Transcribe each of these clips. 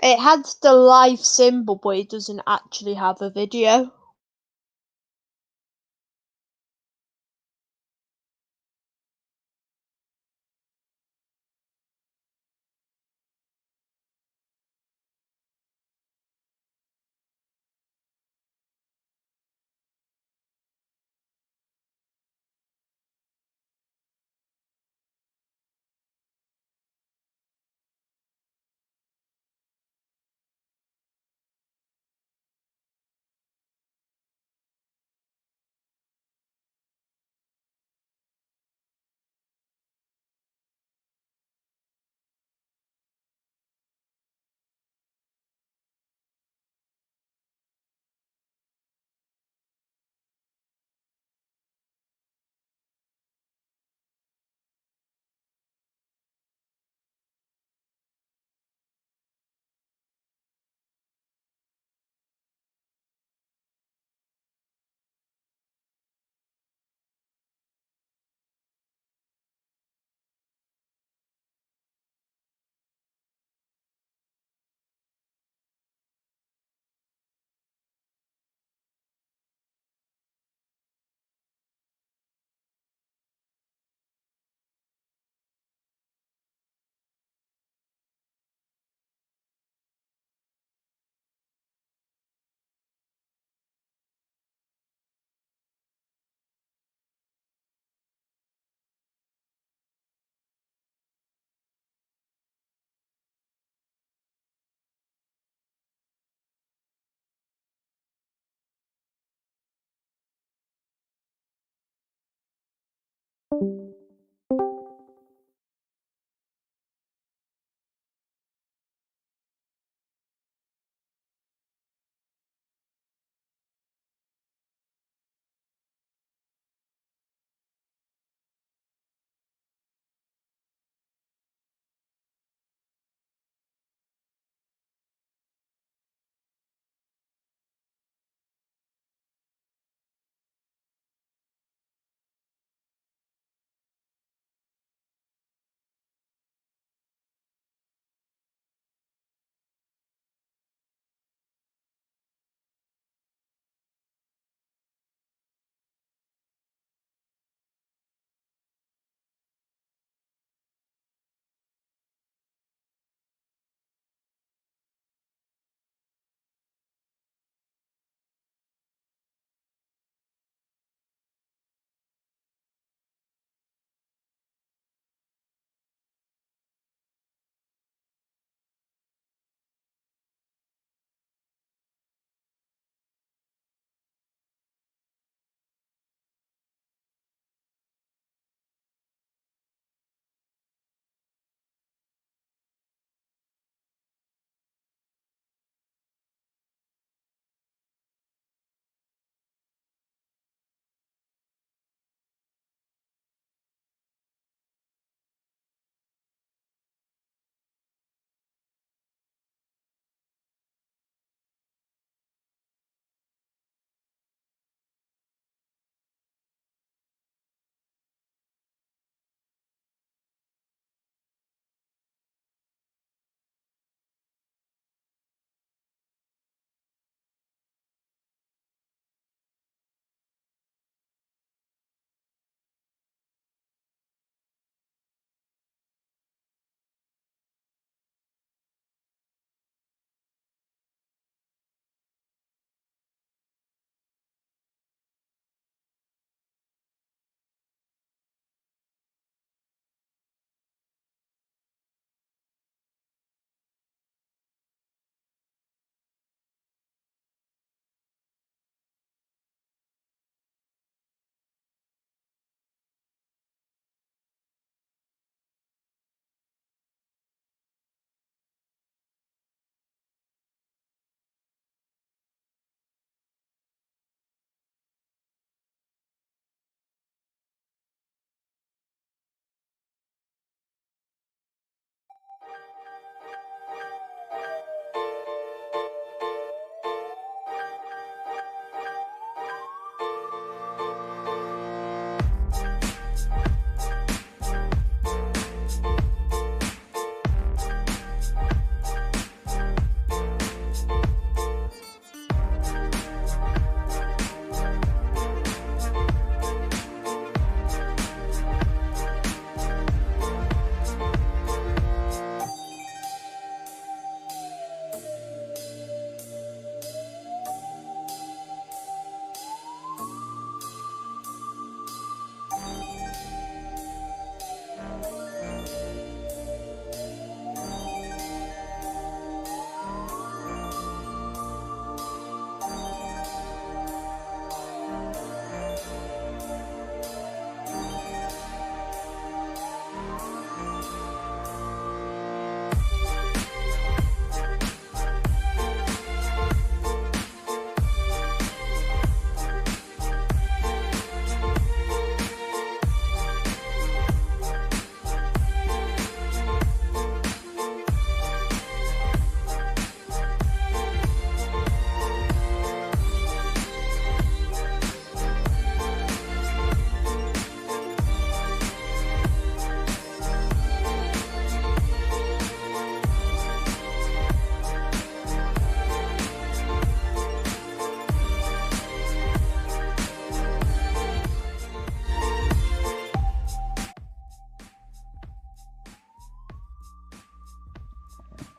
It had the live symbol, but it doesn't actually have a video.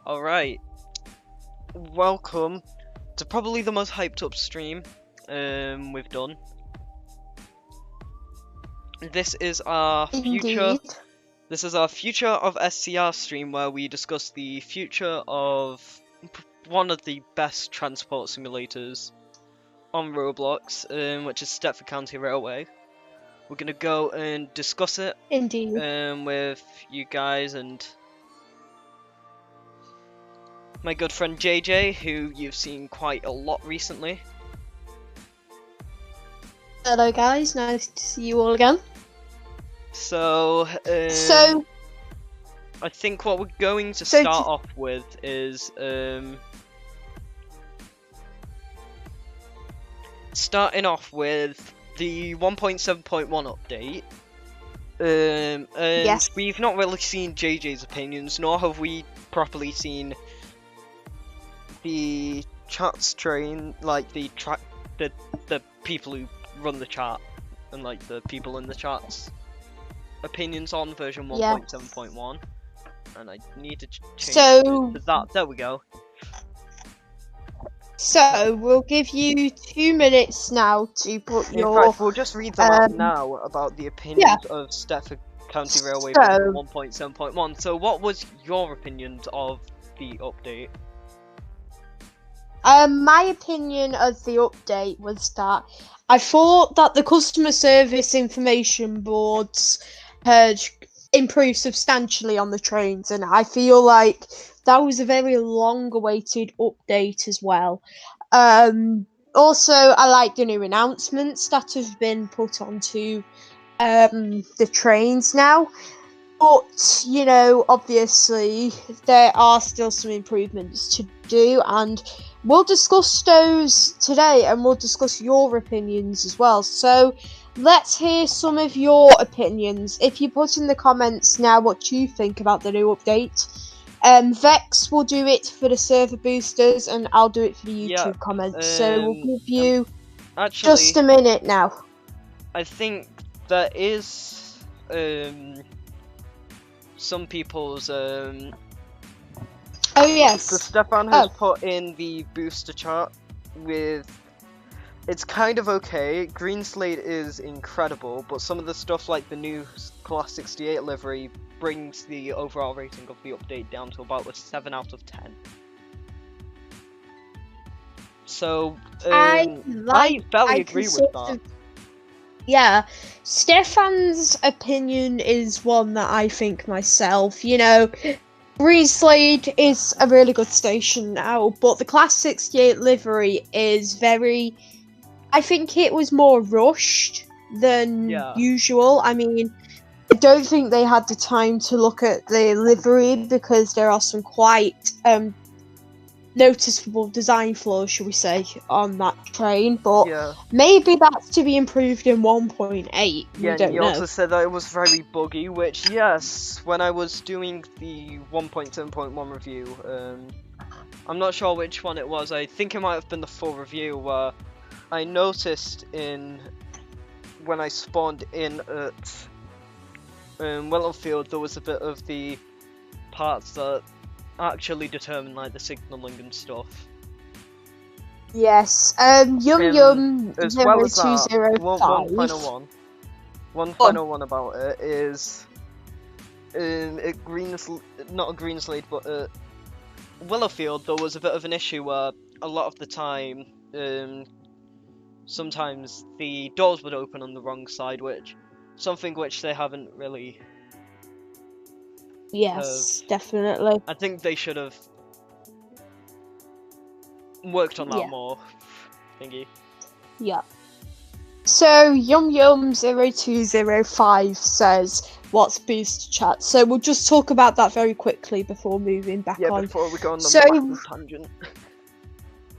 Alright, welcome to probably the most hyped up stream we've done. This is our future. Indeed. This is our future of SCR stream where we discuss the future of one of the best transport simulators on Roblox, which is Stepford County Railway. We're gonna go and discuss it Indeed. with you guys and my good friend JJ, who you've seen quite a lot recently. Hello guys, nice to see you all again. So, So, I think what we're going to start off with is starting off with the 1.7.1 update. And yes. we've not really seen JJ's opinions, nor have we properly seen the chats train, like the people who run the chat and like the people in the chats opinions on version 1.7.1. And I need to change it to that. There we go. So we'll give you 2 minutes now to put your. In fact, we'll just read them out now about the opinions of Stepford County Railway version 1.7.1. So, what was your opinions of the update? My opinion of the update was that I thought that the customer service information boards had improved substantially on the trains, and I feel like that was a very long-awaited update as well. Also, I like the new announcements that have been put onto the trains now. But, you know, obviously, there are still some improvements to do, and we'll discuss those today, and we'll discuss your opinions as well. So, let's hear some of your opinions. If you put in the comments now what you think about the new update. Vex will do it for the server boosters, and I'll do it for the YouTube comments. So, we'll give you just a minute now. I think there is some people's oh yes. So Stefan has put in the booster chart with it's kind of okay. Green Slate is incredible, but some of the stuff like the new Class 68 livery brings the overall rating of the update down to about a 7 out of 10. So I barely agree with that. Yeah, Stefan's opinion is one that I think myself. You know, Green Slade is a really good station now, but the Class 68 livery is very... I think it was more rushed than usual. I mean, I don't think they had the time to look at the livery because there are some quite noticeable design flaws, shall we say, on that train, but maybe that's to be improved in 1.8. Yeah, and you also said that it was very buggy, which, yes, when I was doing the 1.7.1 review, I'm not sure which one it was. I think it might have been the full review where I noticed when I spawned in at Willowfield, there was a bit of the parts that actually determine like the signaling and stuff. Yes, Yum as well as that, 0205. One final one about it is not a Green Slate, but at Willowfield there was a bit of an issue where a lot of the time sometimes the doors would open on the wrong side, which they haven't really. Yes, definitely. I think they should have worked on that more. Thingy. Yeah. So Yum0205 says, "What's booster chat?" So we'll just talk about that very quickly before moving back on. Yeah, before we go on the massive tangent.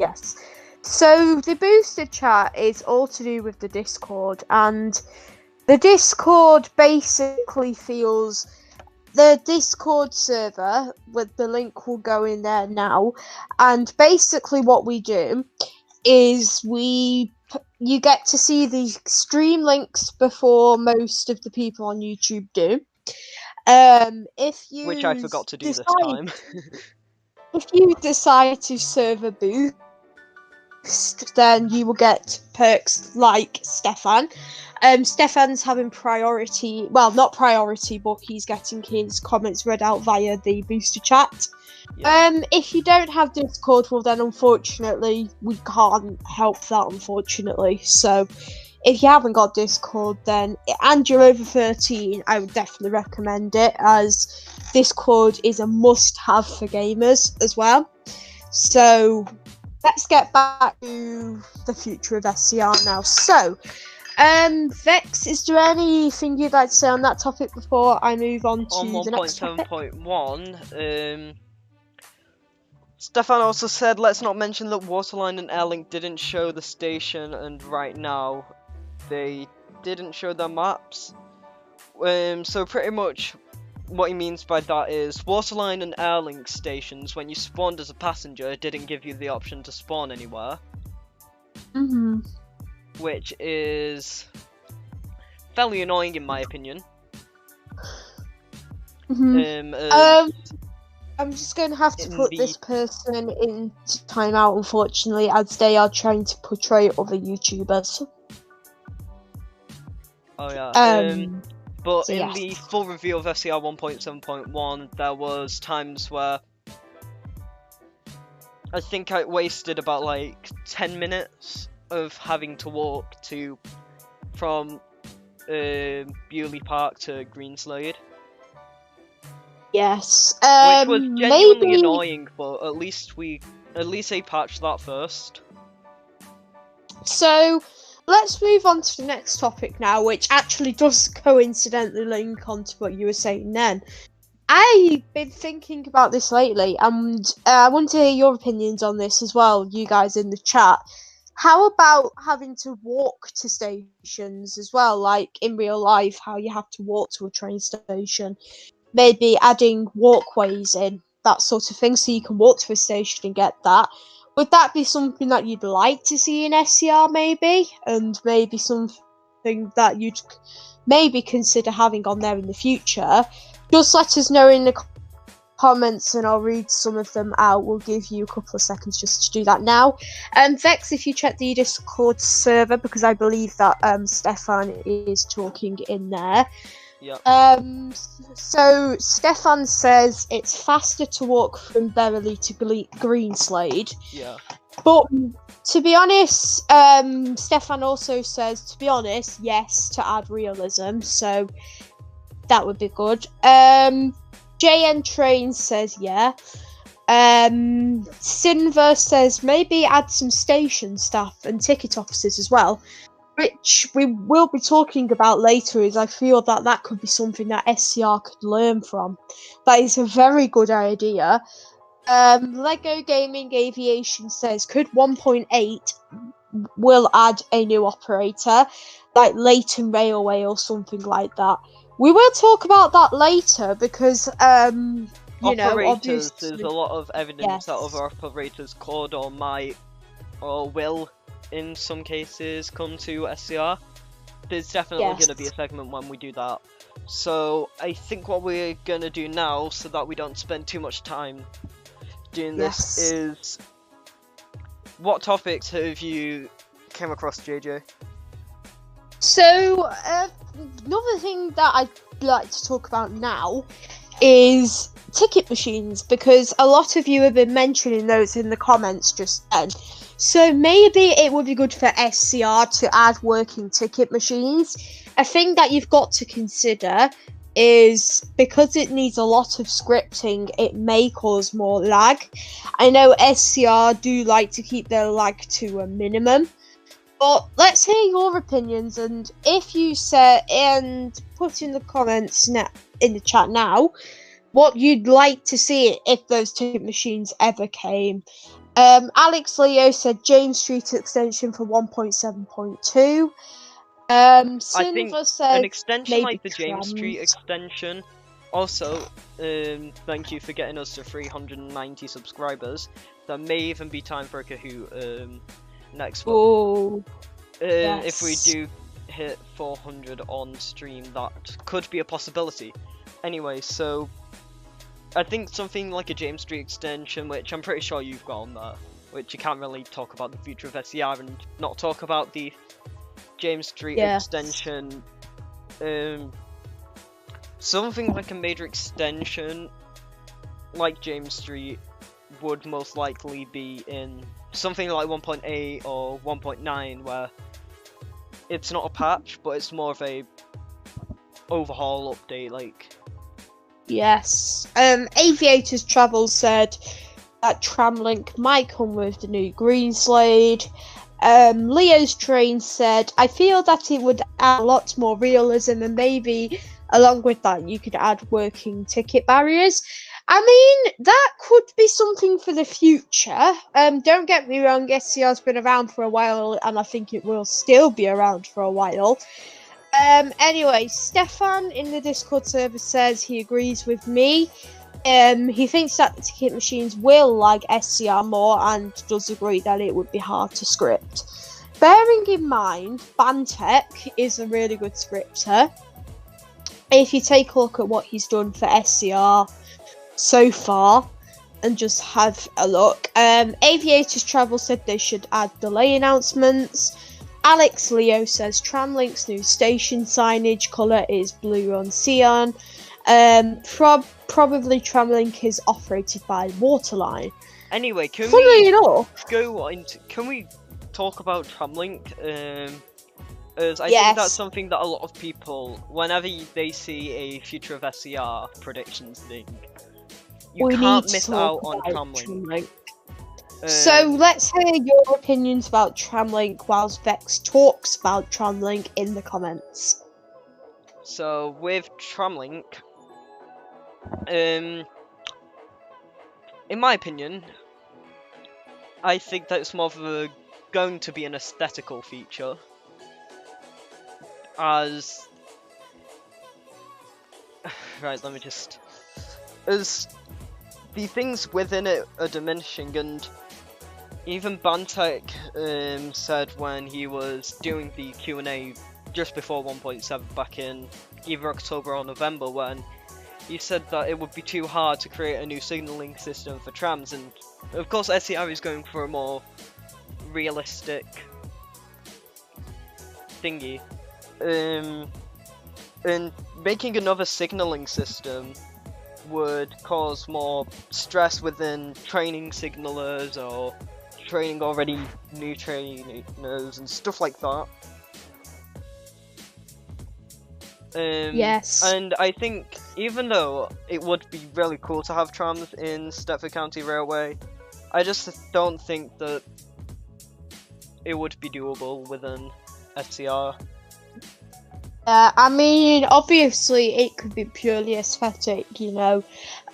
Yes. So the booster chat is all to do with the Discord, and the Discord basically feels the Discord server with the link will go in there now, and basically what we do is you get to see the stream links before most of the people on YouTube do. If you which I forgot to do this time. if you decide to serve a boost, then you will get perks like Stefan. Stefan's having priority, well, not priority, but he's getting his comments read out via the booster chat. Yeah. If you don't have Discord, well then unfortunately we can't help that, unfortunately. So if you haven't got Discord, then and you're over 13, I would definitely recommend it, as Discord is a must-have for gamers as well. So let's get back to the future of SCR now. So, Vex, is there anything you'd like to say on that topic before I move on to the next topic? 1.7.1, Stefan also said, let's not mention that Waterline and Airlink didn't show the station, and right now they didn't show their maps. So pretty much what he means by that is Waterline and Airlink stations, when you spawned as a passenger, didn't give you the option to spawn anywhere. Which is fairly annoying in my opinion. I'm just going to have to put this person into timeout, unfortunately, as they are trying to portray other YouTubers. Oh yeah. But so in yes. the full review of SCR 1.7.1, there was times where I think I wasted about like 10 minutes of having to walk from Bewley Park to Greenslade. Yes. Which was genuinely maybe... annoying, but at least they patched that first. So let's move on to the next topic now, which actually does coincidentally link on to what you were saying then. I've been thinking about this lately, and I want to hear your opinions on this as well, you guys in the chat. How about having to walk to stations as well, like in real life, how you have to walk to a train station? Maybe adding walkways in, that sort of thing, so you can walk to a station and get that. Would that be something that you'd like to see in SCR, maybe? And maybe something that you'd maybe consider having on there in the future? Just let us know in the comments and I'll read some of them out. We'll give you a couple of seconds just to do that now. Vex, if you check the Discord server, because I believe that Stefan is talking in there. Yeah. So Stefan says it's faster to walk from Berrily to Greenslade. Yeah. But to be honest, Stefan also says, to be honest, yes, to add realism. So that would be good. JN Train says yeah. Sinver says maybe add some station staff and ticket officers as well, which we will be talking about later, as I feel that that could be something that SCR could learn from. That is a very good idea. Lego Gaming Aviation says, could 1.8 will add a new operator, like Leighton Railway or something like that. We will talk about that later, because, you know, obviously... There's a lot of evidence that other operators could or might or will, in some cases, come to SCR. There's definitely going to be a segment when we do that. So I think what we're going to do now, so that we don't spend too much time doing this, is what topics have you came across, JJ? So another thing that I'd like to talk about now is ticket machines, because a lot of you have been mentioning those in the comments just then. So maybe it would be good for SCR to add working ticket machines. A thing that you've got to consider is, because it needs a lot of scripting, it may cause more lag. I know SCR do like to keep their lag to a minimum, but let's hear your opinions, and if you say, and put in the comments in the chat now what you'd like to see if those ticket machines ever came. Alex Leo said James Street extension for 1.7.2. I think said an extension like the James trams. Street extension. Also, thank you for getting us to 390 subscribers. There may even be time for a Kahoot next month. Oh, if we do hit 400 on stream, that could be a possibility. Anyway, so I think something like a James Street extension, which I'm pretty sure you've got on there, which you can't really talk about the future of SCR and not talk about the James Street extension. Something like a major extension, like James Street, would most likely be in something like 1.8 or 1.9, where it's not a patch, but it's more of a overhaul update, like. Yes. Aviators Travel said that Tramlink might come with the new Green Slade. Leo's Train said, I feel that it would add a lot more realism, and maybe along with that you could add working ticket barriers. I mean, that could be something for the future. Don't get me wrong, SCR's been around for a while, and I think it will still be around for a while. Anyway, Stefan in the Discord server says he agrees with me. He thinks that the ticket machines will lag SCR more, and does agree that it would be hard to script. Bearing in mind, Bantech is a really good scripter. If you take a look at what he's done for SCR so far, and just have a look. Aviators Travel said they should add delay announcements. Alex Leo says Tramlink's new station signage colour is blue on Sion. Probably Tramlink is operated by Waterline. Anyway, can we talk about Tramlink? As I think that's something that a lot of people, whenever they see a future of SCR predictions thing, you can't miss out on Tramlink. So let's hear your opinions about Tramlink whilst Vex talks about Tramlink in the comments. So with Tramlink, in my opinion, I think that it's more of going to be an aesthetical feature, as right. Let me just as the things within it are diminishing, and even Bantech said when he was doing the Q&A just before 1.7 back in either October or November, when he said that it would be too hard to create a new signalling system for trams, and of course SCR is going for a more realistic thingy, and making another signalling system would cause more stress within training signalers or training already new trainers and stuff like that. Yes. And I think even though it would be really cool to have trams in Stepford County Railway, I just don't think that it would be doable within SCR. I mean, obviously it could be purely aesthetic, you know.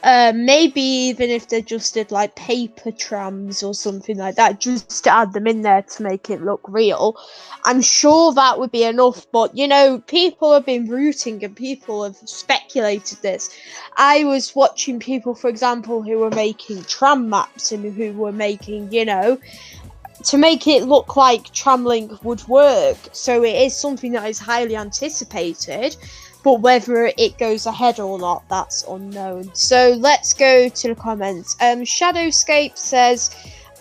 Maybe even if they just did like paper trams or something like that, just to add them in there to make it look real. I'm sure that would be enough, but you know, people have been rooting and people have speculated this. I was watching people, for example, who were making tram maps and who were making, you know, to make it look like Tramlink would work. So it is something that is highly anticipated, but whether it goes ahead or not, that's unknown. So let's go to the comments. Shadowscape says,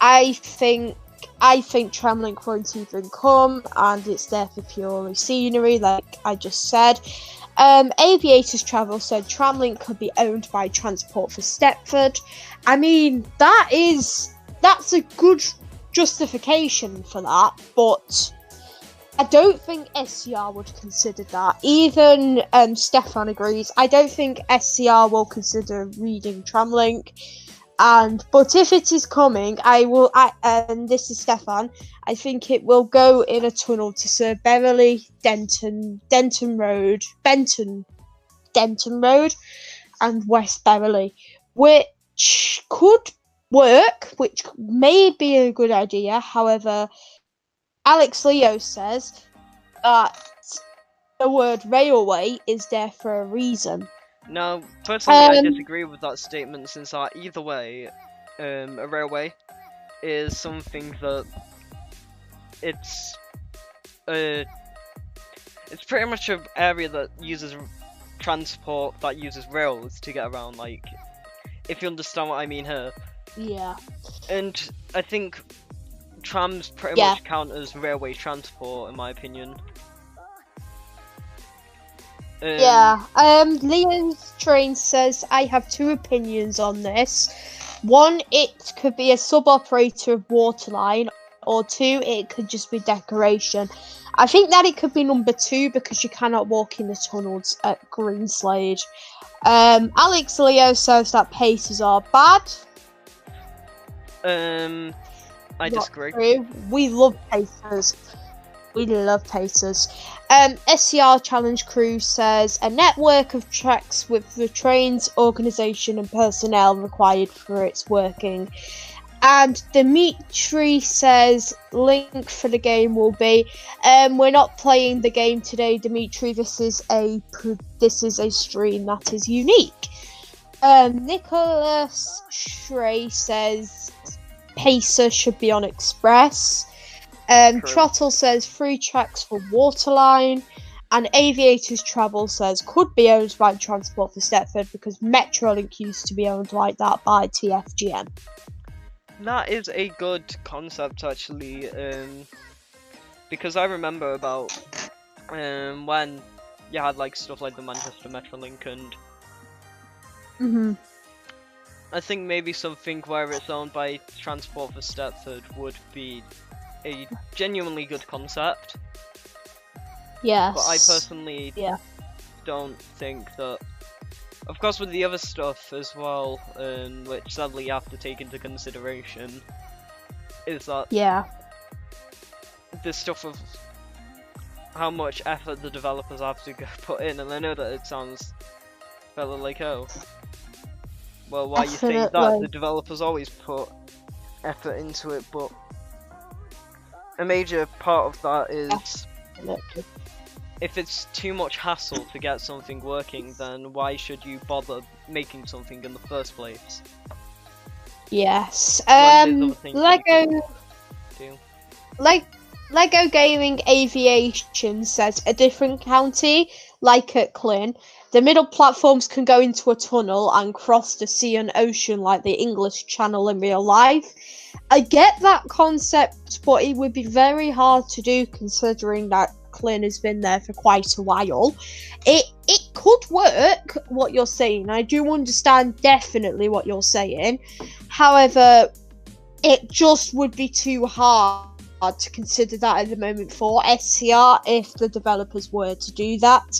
I think Tramlink won't even come, and it's there for purely scenery, like I just said. Aviators Travel said Tramlink could be owned by Transport for Stepford. I mean, that's a good justification for that, but I don't think SCR would consider that. Even Stefan agrees. I don't think SCR will consider reading Tramlink. But if it is coming, and this is Stefan, I think it will go in a tunnel to serve Beverley, Denton Road, and West Beverley, which could work, which may be a good idea. However, Alex Leo says that the word railway is there for a reason. Now, personally, I disagree with that statement, since either way, a railway is something that it's pretty much an area that uses transport that uses rails to get around. Like, if you understand what I mean here. Yeah. And I think trams pretty Yeah. much count as railway transport, in my opinion. Yeah. Leo's Train says, I have two opinions on this. One, it could be a sub-operator of Waterline, or two, it could just be decoration. I think that it could be number two because you cannot walk in the tunnels at Greenslade. Alex Leo says that paces are bad. I disagree. True. We love pacers. We love pacers. SCR Challenge Crew says a network of tracks with the train's organisation and personnel required for its working. And Dimitri says link for the game will be. We're not playing the game today, Dimitri. This is a stream that is unique. Nicholas Shrey says Pacer should be on Express. Trottle says 3 tracks for Waterline. And Aviators Travel says could be owned by Transport for Stepford because Metrolink used to be owned like that by TFGM. That is a good concept, actually, because I remember about when you had like stuff like the Manchester Metrolink, and I think maybe something where it's owned by Transport for Stepford would be a genuinely good concept. Yes. But I personally don't think that. Of course, with the other stuff as well, which sadly you have to take into consideration, is that the stuff of how much effort the developers have to put in, and I know that it sounds fairly like, oh, well, why you say that? The developers always put effort into it, but a major part of that is if it's too much hassle to get something working, then why should you bother making something in the first place? Yes. Lego Gaming Aviation says a different county, like at Clun. The middle platforms can go into a tunnel and cross the sea and ocean like the English Channel in real life. I get that concept, but it would be very hard to do considering that Clun has been there for quite a while. It could work, what you're saying. I do understand definitely what you're saying. However, it just would be too hard to consider that at the moment for SCR if the developers were to do that.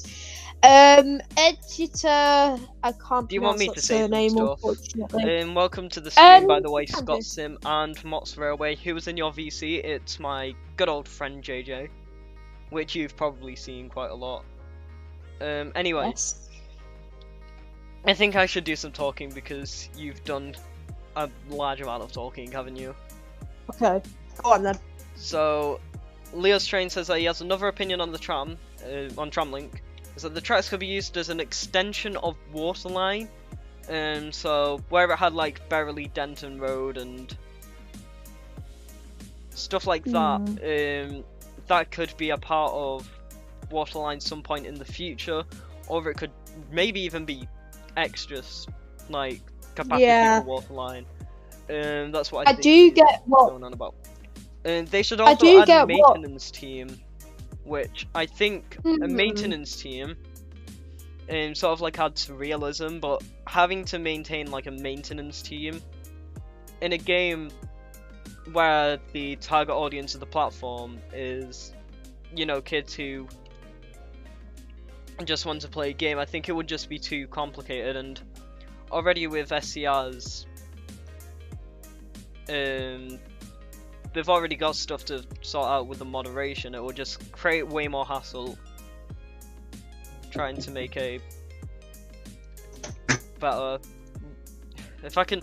Editor, I can't do you want me to say surname, some stuff? Unfortunately. Welcome to the stream, by the way, Scott Sim and Mott's Railway. Who was in your VC? It's my good old friend JJ, which you've probably seen quite a lot. Anyway, Yes. I think I should do some talking because you've done a large amount of talking, haven't you? Okay, go on then. So, Leo's Train says that he has another opinion on the tram, on Tramlink, is that the tracks could be used as an extension of Waterline. So where it had like Berrily Denton Road and stuff like that, that could be a part of Waterline some point in the future, or it could maybe even be extras like capacity for Waterline. That's what I think do get what going on about. And they should also add a maintenance team, which I think a maintenance team sort of like adds realism, but having to maintain like a maintenance team in a game where the target audience of the platform is, you know, kids who just want to play a game, I think it would just be too complicated. And already with SCRs, they've already got stuff to sort out with the moderation. It will just create way more hassle trying to make a better. If I can,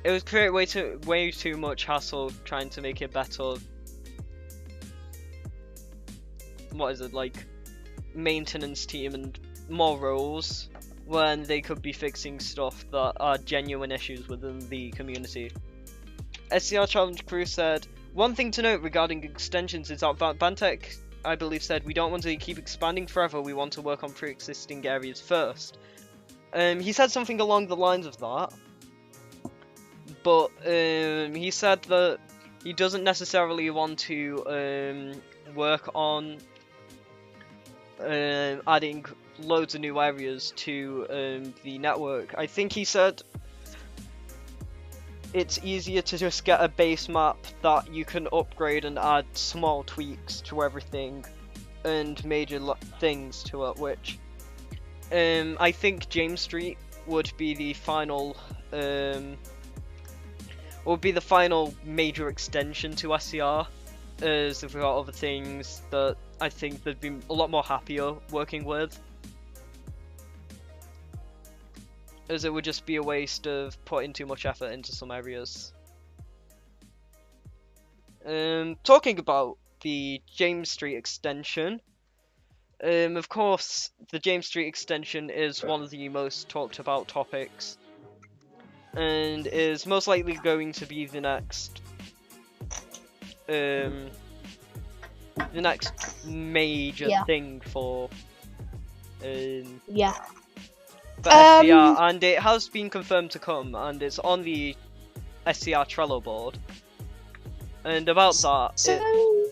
it would create way too much hassle trying to make it better. What is it, like maintenance team and more roles when they could be fixing stuff that are genuine issues within the community. SCR Challenge Crew said, one thing to note regarding extensions is that Bantech, I believe, said we don't want to keep expanding forever, we want to work on pre-existing areas first. He said something along the lines of that, but he said that he doesn't necessarily want to work on adding loads of new areas to the network. I think he said it's easier to just get a base map that you can upgrade and add small tweaks to everything and major things to it, which I think James Street would be the final major extension to SCR, as we've got other things that I think they'd be a lot more happier working with, as it would just be a waste of putting too much effort into some areas. Talking about the James Street extension, of course, the James Street extension is one of the most talked about topics, and is most likely going to be the next major thing for SCR, and it has been confirmed to come, and it's on the SCR Trello board. And about that,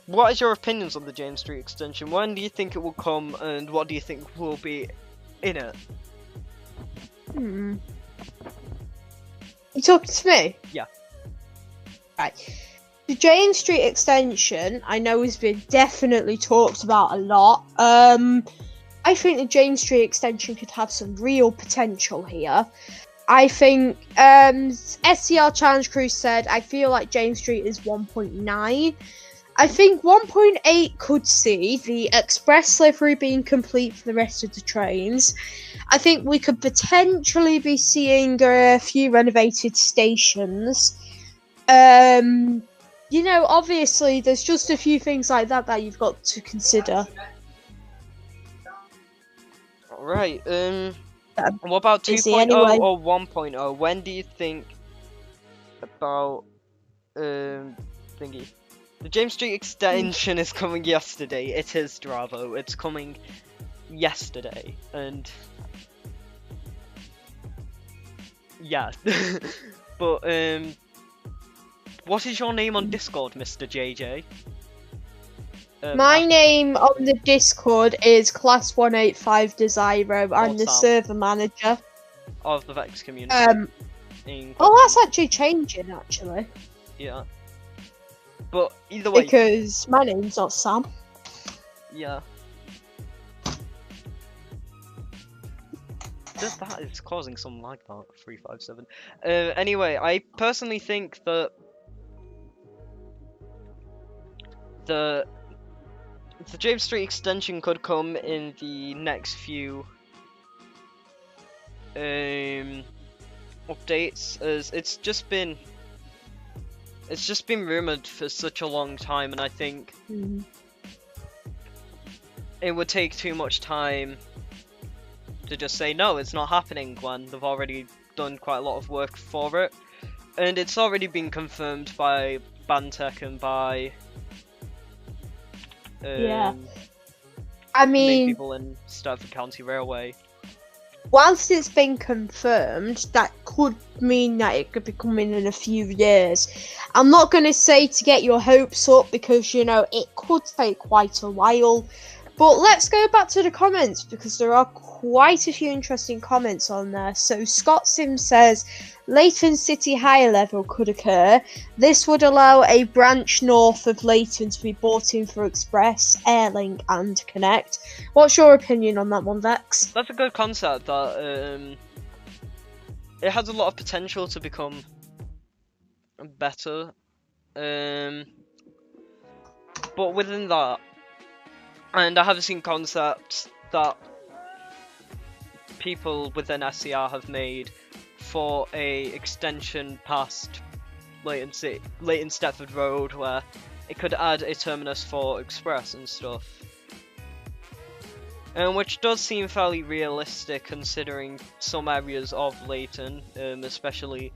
what is your opinions on the James Street extension? When do you think it will come, and what do you think will be in it? You talking to me? Yeah. Right. The James Street extension, I know, has been definitely talked about a lot. I think the James Street extension could have some real potential here. I think SCR Challenge Crew said, I feel like James Street is 1.9. I think 1.8 could see the express livery being complete for the rest of the trains. I think we could potentially be seeing a few renovated stations. You know, obviously, there's just a few things like that you've got to consider. Right, what about 2.0 anyway? or 1.0? When do you think about, thingy? The James Street extension is coming yesterday. It is, Dravo. It's coming yesterday, and yeah. But, what is your name on Discord, Mr. JJ? My name on the Discord is Class185Desiro. I'm the server manager of the Vex community. Oh, that's actually changing, actually. Yeah. But either way, because my name's not Sam. Yeah. That is causing some lag, that 357. Anyway, I personally think that the James Street extension could come in the next few updates, as it's just been rumored for such a long time, and I think it would take too much time to just say no, it's not happening, when they've already done quite a lot of work for it, and it's already been confirmed by Bantech and by I mean, people in Stratford County Railway. Whilst it's been confirmed, that could mean that it could be coming in a few years. I'm not going to say to get your hopes up, because, you know, it could take quite a while. But let's go back to the comments, because there are quite a few interesting comments on there. So Scott Sim says, Leighton City higher level could occur. This would allow a branch north of Leighton to be bought in for Express, Airlink and Connect. What's your opinion on that one, Vex? That's a good concept. That it has a lot of potential to become better. But within that, and I have seen concepts that people within SCR have made for a extension past Leighton Stepford Road, where it could add a terminus for Express and stuff. Which does seem fairly realistic, considering some areas of Leighton, especially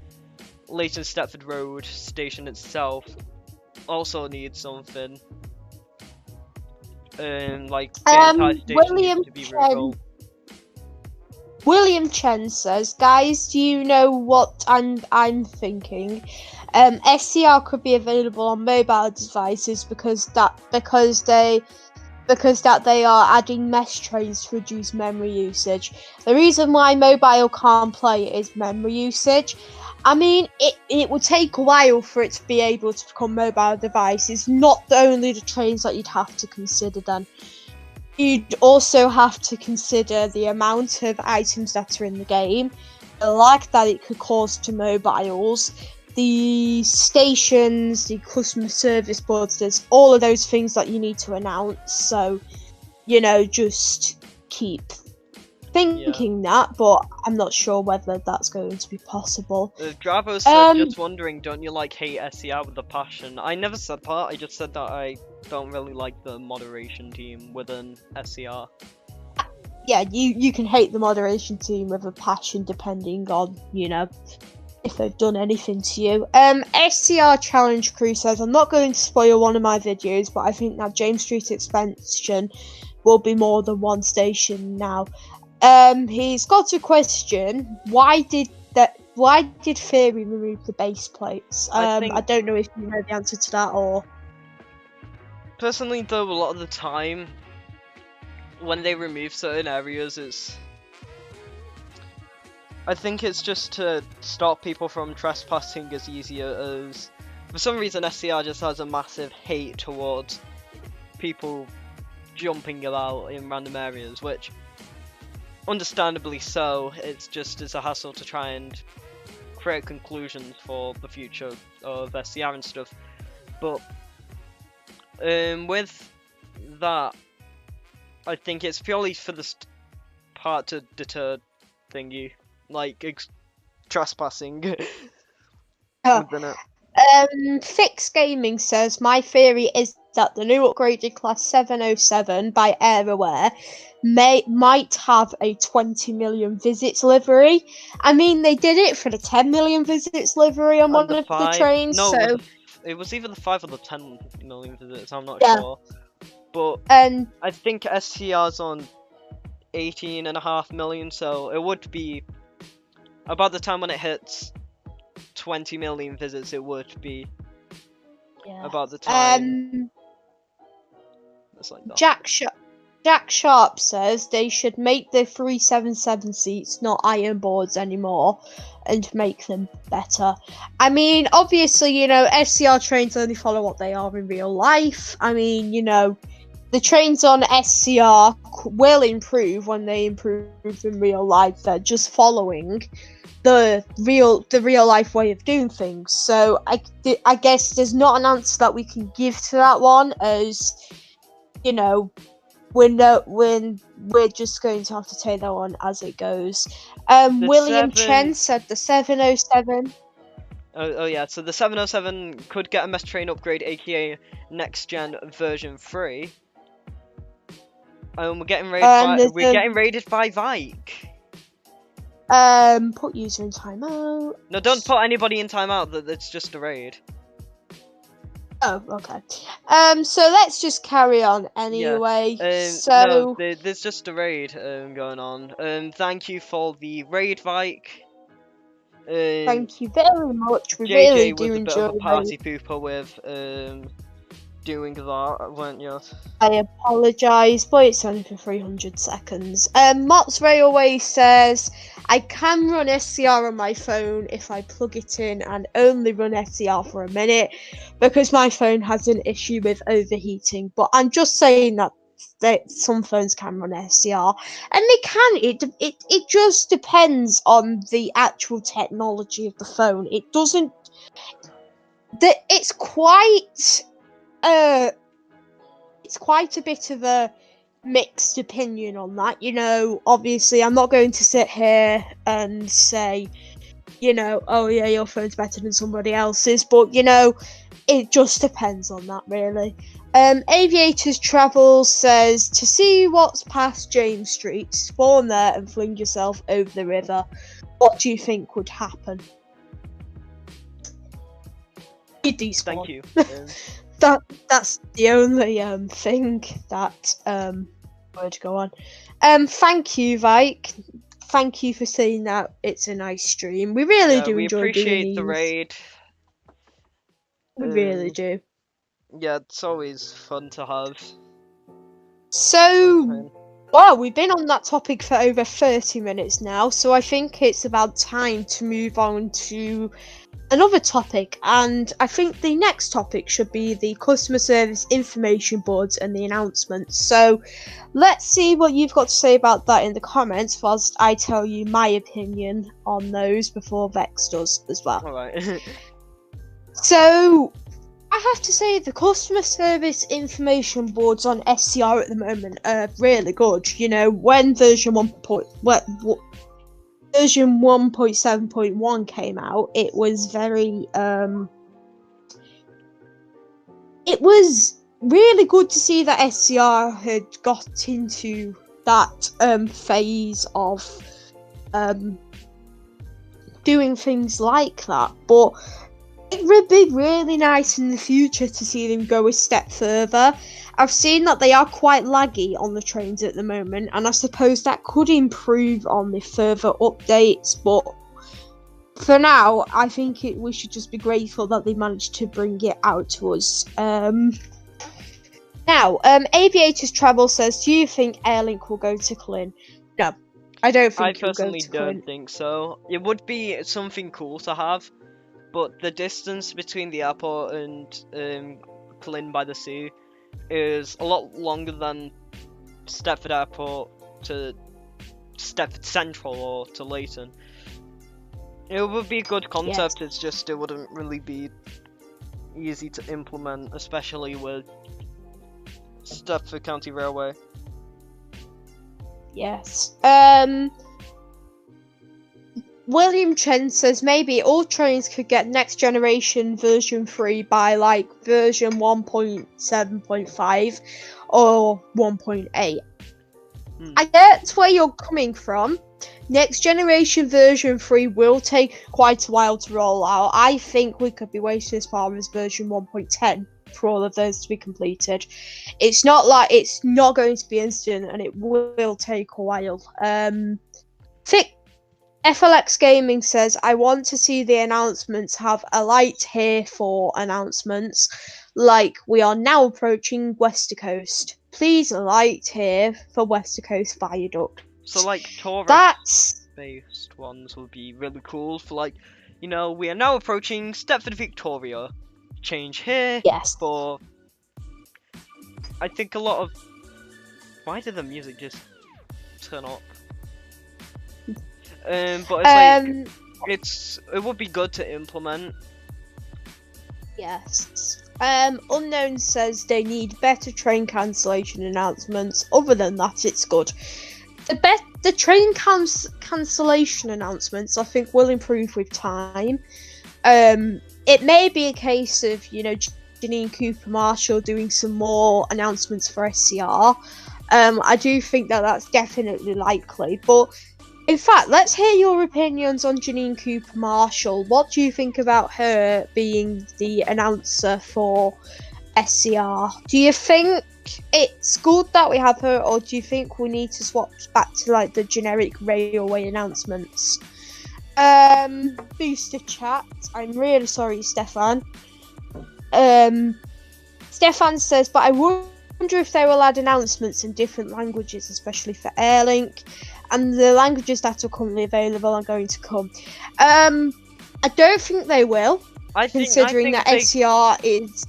Leighton Stepford Road station itself, also needs something. Like the entire station needs to be rebuilt. William Chen says, guys, do you know what I'm thinking? SCR could be available on mobile devices because they are adding mesh trays to reduce memory usage. The reason why mobile can't play it is memory usage. I mean, it will take a while for it to be able to become mobile devices. Not only the trains that you'd have to consider then. You'd also have to consider the amount of items that are in the game, the lag that it could cause to mobiles, the stations, the customer service boards, there's all of those things that you need to announce. So, just keep thinking that, but I'm not sure whether that's going to be possible. Dravo said, just wondering, don't you hate SCR with a passion? I never said that, I just said that I don't really like the moderation team within SCR. Yeah, you can hate the moderation team with a passion depending on, if they've done anything to you. SCR Challenge Crew says, I'm not going to spoil one of my videos, but I think that James Street expansion will be more than one station now. He's got a question. Why did Theory remove the base plates? I don't know if you know the answer to that or... Personally though, a lot of the time, when they remove certain areas, I think it's just to stop people from trespassing as easier as... For some reason SCR just has a massive hate towards people jumping about in random areas, which... understandably so, it's just as a hassle to try and create conclusions for the future of SCR and stuff. But with that, I think it's purely for the part to deter thingy, trespassing. Within it. Fix Gaming says, my theory is that the new upgraded class 707 by AirAware might have a 20 million visits livery. I mean, they did it for the 10 million visits livery on one of the trains. No, so it was either the 5 or the 10 million visits, I'm not sure. But I think SCR's on 18.5 million, so it would be about the time when it hits 20 million visits, it would be about the time. Like that. Jack Sharp says they should make the 377 seats not iron boards anymore and make them better. I mean, obviously, SCR trains only follow what they are in real life. I mean, the trains on SCR will improve when they improve in real life. They're just following the real life way of doing things. So I guess there's not an answer that we can give to that one, as we're just going to have to take that one as it goes. William Chen said the 707. Oh yeah, so the 707 could get a mesh train upgrade, aka next gen version 3. We're getting raided by Vike. Put user in timeout. No, don't put anybody in timeout. That's just a raid. Oh, okay. So let's just carry on anyway. No, there's just a raid going on. Thank you for the raid, Vike. Thank you very much. We JJ really was do a bit enjoy of a party pooper with doing that, weren't you? I apologise, but it's only for 300 seconds. Mott's Railway says, I can run SCR on my phone if I plug it in and only run SCR for a minute because my phone has an issue with overheating. But I'm just saying that some phones can run SCR, and they can. It just depends on the actual technology of the phone. It doesn't. It's quite a bit of a mixed opinion on that. Obviously I'm not going to sit here and say, oh yeah, your phone's better than somebody else's, but it just depends on that, really. Aviators Travel says, to see what's past James Street, spawn there and fling yourself over the river. What do you think would happen? You despawn. Thank you. That's the only thing that would go on. Thank you, Vike, thank you for saying that. It's a nice stream. We really Yeah, do we enjoy doing appreciate these. the raid. We really do. Yeah, it's always fun to have. So, well, we've been on that topic for over 30 minutes now, so I think it's about time to move on to another topic, and I think the next topic should be the customer service information boards and the announcements. So let's see what you've got to say about that in the comments whilst I tell you my opinion on those before Vex does as well. Alright. So I have to say the customer service information boards on SCR at the moment are really good. You know, when version 1.7.1 came out, it was very it was really good to see that SCR had got into that phase of doing things like that, but it would be really nice in the future to see them go a step further. I've seen that they are quite laggy on the trains at the moment, and I suppose that could improve on the further updates, but for now, I think we should just be grateful that they managed to bring it out to us. Now, Aviators Travel says, do you think Airlink will go to Clin? No, I don't think I it'll go personally to Clin. don't think so. It would be something cool to have, but the distance between the airport and Clin by the Sea is a lot longer than Stepford Airport to Stepford Central or to Leighton. It would be a good concept, it's just it wouldn't really be easy to implement, especially with Stepford County Railway. Yes. William Chen says maybe all trains could get next generation version 3 by like version 1.7.5 or 1.8. I get where you're coming from. Next generation version 3 will take quite a while to roll out. I think we could be waiting as far as version 1.10 for all of those to be completed. It's not like it's not going to be instant, and it will take a while. FLX Gaming says, I want to see the announcements have a light here for announcements, like we are now approaching Wester Coast. Please a light here for Wester Coast Viaduct. So like That's tourist-based ones would be really cool for like, you know, we are now approaching Stepford Victoria. Change here. Yes. For I think a lot of why did the music just turn up? But it's like it would be good to implement. Yes. Unknown says they need better train cancellation announcements. Other than that, it's good. The train cancellation announcements, I think, will improve with time. It may be a case of, you know, Janine Cooper Marshall doing some more announcements for SCR. I do think that that's definitely likely, but in fact, let's hear your opinions on Janine Cooper Marshall. What do you think about her being the announcer for SCR? Do you think it's good that we have her, or do you think we need to swap back to like the generic railway announcements? Booster chat. I'm really sorry, Stefan. Stefan says, but I wonder if they will add announcements in different languages, especially for Airlink. And the languages that are currently available are going to come. I don't think they will, considering that SCR is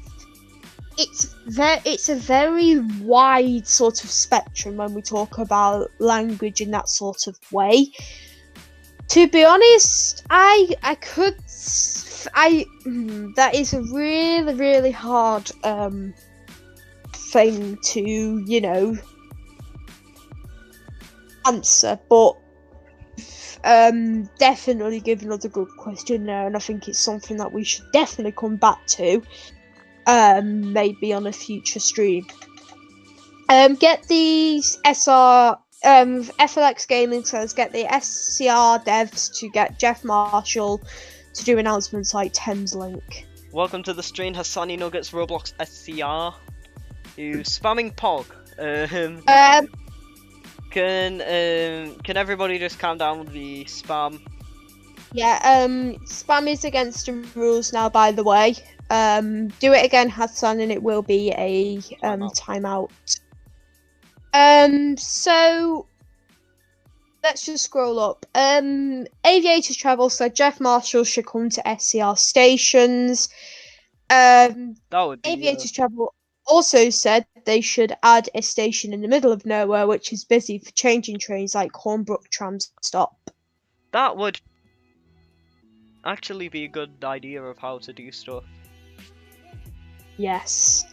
it's a very wide sort of spectrum when we talk about language in that sort of way. To be honest, that is a really, really hard thing to, you know, answer, but definitely give another good question there, and I think it's something that we should definitely come back to, maybe on a future stream. Get these FLX Gaming says get the SCR devs to get Jeff Marshall to do announcements like Thameslink. Welcome to the stream, Hassani Nuggets Roblox SCR. You spamming Pog. Can everybody just calm down with the spam? Yeah, spam is against the rules now, by the way. Do it again, Hassan, and it will be a timeout. So let's just scroll up. Aviators Travel said Jeff Marshall should come to SCR stations. That would be Aviators Travel also said they should add a station in the middle of nowhere, which is busy for changing trains like Hornbrook tram stop. that would actually be a good idea of how to do stuff. Yes.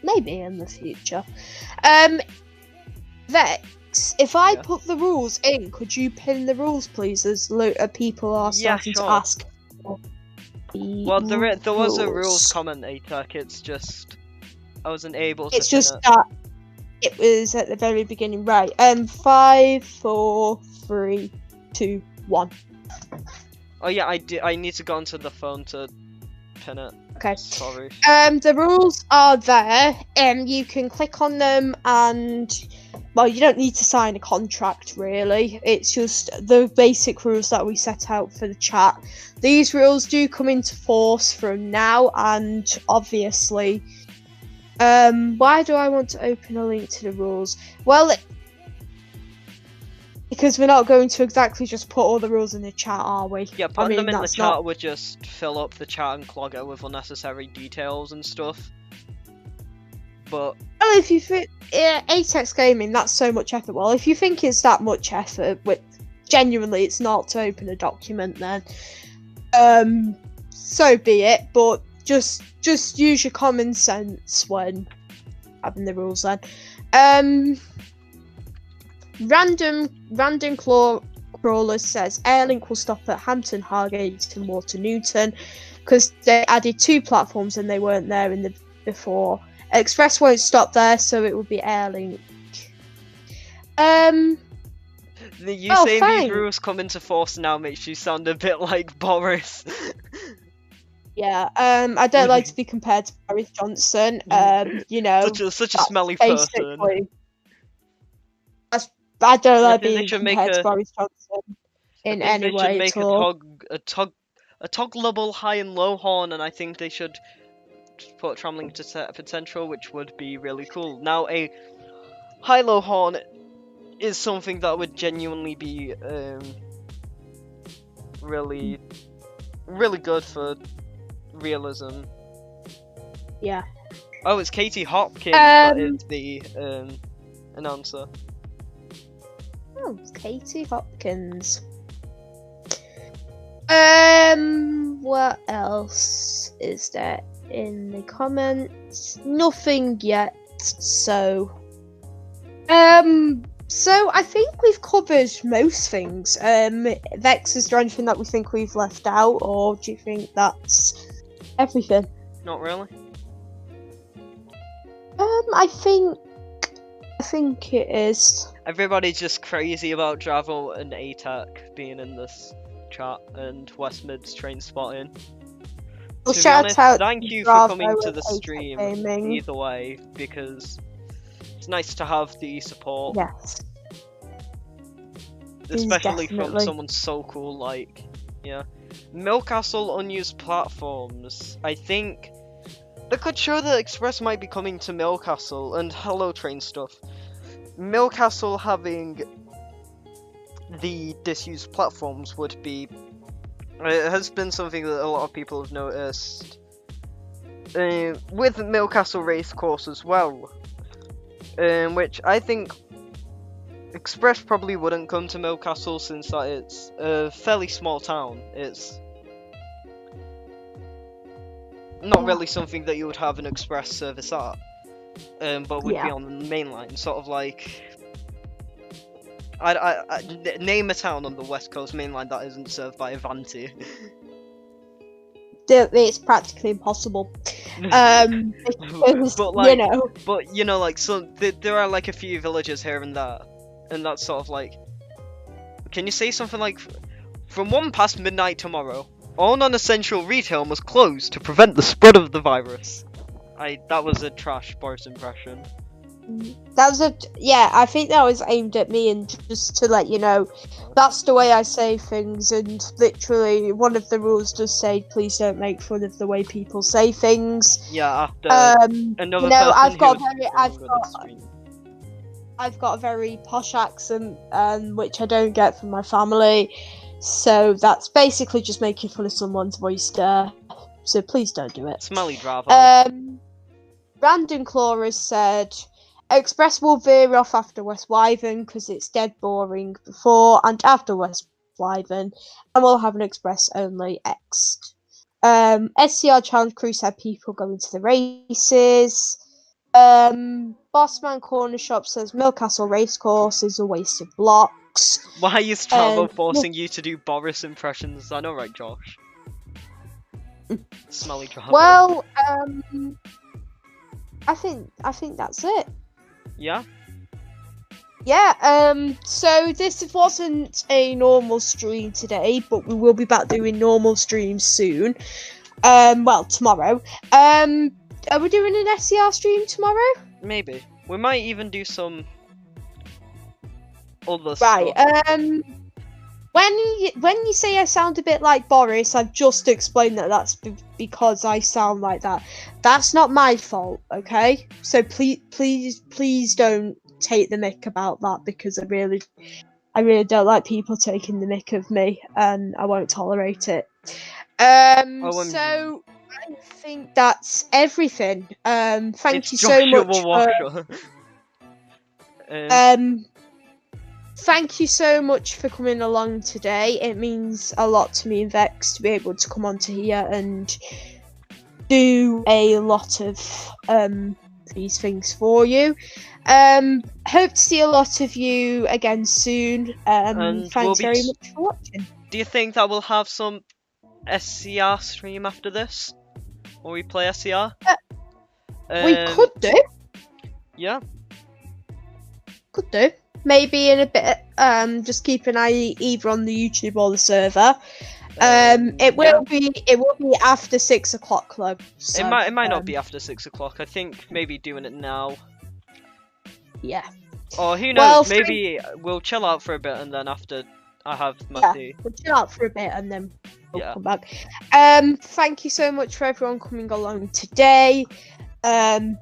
Maybe in the future. Vex, if I put the rules in, could you pin the rules, please? As people are starting to ask. Well, there was a rules commentator. It's just I wasn't able to. It's just that it was at the very beginning, right? 5, 4, 3, 2, 1. Oh yeah, I need to go onto the phone to pin it. Okay. Sorry. The rules are there. You can click on them, and well, you don't need to sign a contract really. It's just the basic rules that we set out for the chat. These rules do come into force from now, and obviously, why do I want to open a link to the rules? Well, because we're not going to exactly just put all the rules in the chat, are we? Yeah, putting them in the chat would just fill up the chat and clog it with unnecessary details and stuff. But well, if you think Atex Gaming, that's so much effort. Well, if you think it's that much effort, which genuinely it's not to open a document, then so be it. But just use your common sense when having the rules. Then, random crawler says Airlink will stop at Hampton, Hargate, and Water Newton because they added 2 platforms and they weren't there in the before. Express won't stop there, so it will be Airlink. Saying these rules come into force now makes you sound a bit like Boris. Yeah, I don't like to be compared to Boris Johnson. You know, such a smelly person. I don't like being compared to Boris Johnson in any way at all. A toggleable high and low horn, and I think they should put tramlink to potential, which would be really cool. Now, a high-low horn is something that would genuinely be really good for realism. Yeah. Oh, it's Katie Hopkins that is the announcer. Oh, it's Katie Hopkins. What else is there in the comments? Nothing yet. So I think we've covered most things. Vex, is there anything that we think we've left out, or do you think that's everything? Not really. I think it is. Everybody's just crazy about Dravo and ATAC being in this chat and West Mid's train spotting. Well, shout out thank you for coming to the stream either way, because it's nice to have the support. Yes. Especially from someone so cool like, yeah. Millcastle unused platforms. I think they could show that Express might be coming to Millcastle and Hello Train stuff. Millcastle having the disused platforms would be... It has been something that a lot of people have noticed. With Millcastle Racecourse as well. Which I think Express probably wouldn't come to Millcastle since that it's a fairly small town. It's not really something that you would have an Express service at. But would be on the main line, sort of like... I name a town on the West Coast main line that isn't served by Avanti. It's practically impossible. Because, but like, you know, like, so there are like a few villages here and there, and that's sort of like, can you say something like, from 1 past midnight tomorrow, all non-essential retail must close to prevent the spread of the virus. That was a trash Boris impression. That was I think that was aimed at me, and just to let you know, that's the way I say things. And literally, one of the rules does say, please don't make fun of the way people say things. Yeah, after You another know, person who was wrong on the stream. I've got a very posh accent, which I don't get from my family. So that's basically just making fun of someone's voice there. So please don't do it. Smelly Bravo. Brandon Claw said, Express will veer off after West Wyvern because it's dead boring before and after West Wyvern, and we'll have an Express only X. SCR Challenge Crew said people going to the races. Bossman Corner Shop says Millcastle Racecourse is a waste of blocks. Why is Stravo forcing you to do Boris impressions? I know, right, Josh? Smelly Bravo. Well, I think that's it. Yeah? Yeah, so this wasn't a normal stream today, but we will be back doing normal streams soon. Well, tomorrow. Are we doing an SCR stream tomorrow? Maybe. We might even do some other Right, stuff. when you say I sound a bit like Boris, I've just explained that that's because I sound like that. That's not my fault, okay? So please don't take the mick about that, because I really don't like people taking the mick of me, and I won't tolerate it. So I think that's everything. Thank you so much. Thank you so much for coming along today. It means a lot to me and Vex to be able to come onto here and do a lot of these things for you. Hope to see a lot of you again soon. Thanks very much for watching. Do you think that we'll have some SCR stream after this? Or we play SCR? We could do. Yeah. Could do. Maybe in a bit. Just keep an eye either on the YouTube or the server. It will be after 6 o'clock, club. So, it might not be after 6 o'clock. I think maybe doing it now. Yeah. Or who knows? Maybe we'll chill out for a bit, and then after I have my tea. We'll chill out for a bit and then we'll come back. Thank you so much for everyone coming along today.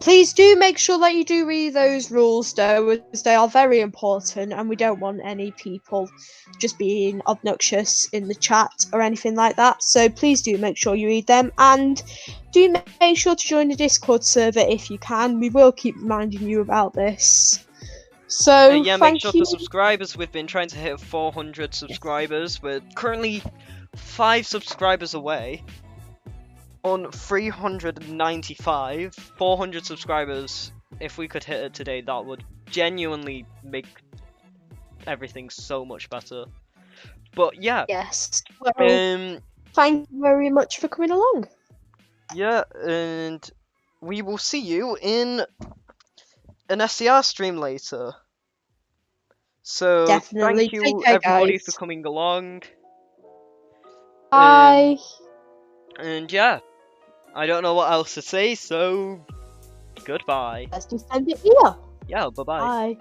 Please do make sure that you do read those rules, though, as they are very important, and we don't want any people just being obnoxious in the chat or anything like that. So please do make sure you read them, and do make sure to join the Discord server if you can. We will keep reminding you about this. So yeah, make sure to subscribe, as we've been trying to hit 400 subscribers. We're currently 5 subscribers away. On 395, 400 subscribers. If we could hit it today, that would genuinely make everything so much better. But yeah. Yes. Well, thank you very much for coming along. Yeah, and we will see you in an SCR stream later. So definitely. Thank you everybody for coming along. Bye. And yeah, I don't know what else to say, so goodbye. Let's just end it here. Yeah, bye-bye. Bye.